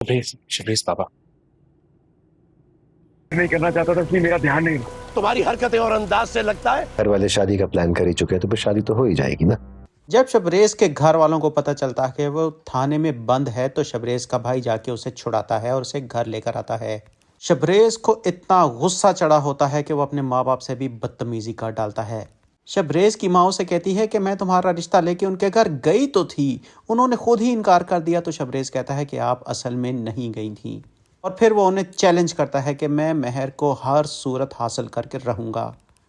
Please Shabarish पापा। नहीं करना चाहता था इसलिए मेरा ध्यान नहीं। तुम्हारी हरकतें और अंदाज से लगता है घर वाले शादी का प्लान कर ही चुके हैं तो फिर शादी तो हो ही जाएगी ना। जब शबरेज के घर वालों को पता चलता है कि वो थाने में बंद है तो शबरेज का भाई जाके उसे छुड़ाता है और उसे घर लेकर आता है। शबरेज को इतना गुस्सा चढ़ा होता है कि वो अपने माँ बाप से भी बदतमीजी कर डालता है। शबरेज की माँ उसे कहती है कि मैं तुम्हारा रिश्ता लेके उनके घर गई तो थी, उन्होंने खुद ही इनकार कर दिया। तो शबरेज कहता है कि आप असल में नहीं गई थी। और फिर वो उन्हें चैलेंज करता है कि मैं मेहर को हर सूरत हासिल करके रहूँगा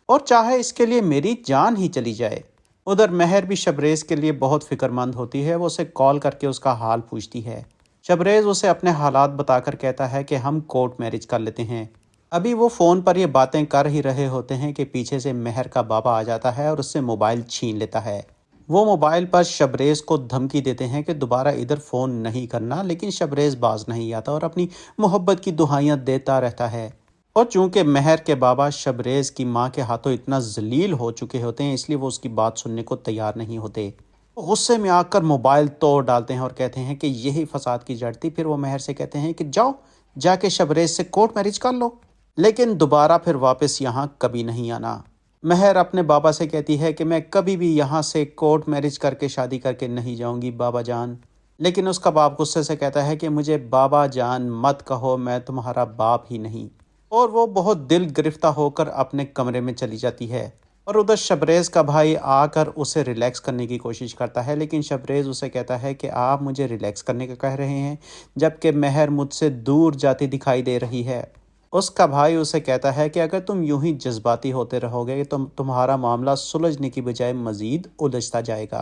और चाहे इसके लिए मेरी जान ही चली जाए। उधर मेहर भी शबरेज के लिए बहुत फिक्रमंद होती है। वो उसे कॉल करके उसका हाल पूछती है। शबरेज उसे अपने हालात बताकर कहता है कि हम कोर्ट मैरिज कर लेते हैं। अभी वो फ़ोन पर ये बातें कर ही रहे होते हैं कि पीछे से मेहर का बाबा आ जाता है और उससे मोबाइल छीन लेता है। वो मोबाइल पर शबरेज को धमकी देते हैं कि दोबारा इधर फ़ोन नहीं करना, लेकिन शबरेज बाज नहीं आता और अपनी मोहब्बत की दुहाइयाँ देता रहता है। और चूंकि मेहर के बाबा शबरेज की माँ के हाथों इतना जलील हो चुके होते हैं, इसलिए वो उसकी बात सुनने को तैयार नहीं होते। वो गुस्से में आकर मोबाइल तोड़ डालते हैं और कहते हैं कि यही फसाद की जड़ थी। फिर वो मेहर से कहते हैं कि जाओ जाके शबरेज से कोर्ट मैरिज कर लो, लेकिन दोबारा फिर वापस यहाँ कभी नहीं आना। मेहर अपने बाबा से कहती है कि मैं कभी भी यहाँ से कोर्ट मैरिज करके शादी करके नहीं जाऊँगी बाबा जान। लेकिन उसका बाप गुस्से से कहता है कि मुझे बाबा जान मत कहो, मैं तुम्हारा बाप ही नहीं। और वो बहुत दिल गिरफ्ता होकर अपने कमरे में चली जाती है। और उधर शबरेज का भाई आकर उसे रिलैक्स करने की कोशिश करता है, लेकिन शबरेज उसे कहता है कि आप मुझे रिलैक्स करने का कह रहे हैं जबकि मेहर मुझसे दूर जाती दिखाई दे रही है। उसका भाई उसे कहता है कि अगर तुम यूं ही जज्बाती होते रहोगे तो तुम्हारा मामला सुलझने की बजाय मज़ीद उलझता जाएगा।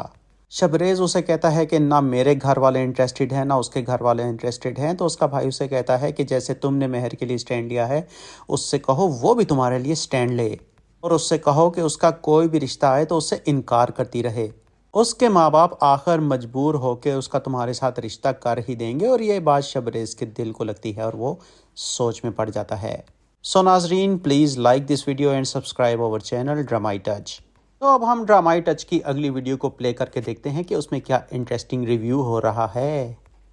शबरेज उसे कहता है कि ना मेरे घर वाले इंटरेस्टेड हैं ना उसके घर वाले इंटरेस्टेड हैं। तो उसका भाई उसे कहता है कि जैसे तुमने मेहर के लिए स्टैंड लिया है, उससे कहो वो भी तुम्हारे लिए स्टैंड ले, और उससे कहो कि उसका कोई भी रिश्ता आए तो उससे इनकार करती रहे। उसके माँ बाप आखिर मजबूर होकर उसका तुम्हारे साथ रिश्ता कर ही देंगे। और ये बात शबरेज के दिल को लगती है और वो सोच में पड़ जाता है। सो नाजरीन, please like this video and subscribe our channel ड्रामाई टच। तो अब हम ड्रामाई टच की अगली वीडियो को प्ले करके देखते हैं कि उसमें क्या इंटरेस्टिंग रिव्यू हो रहा है।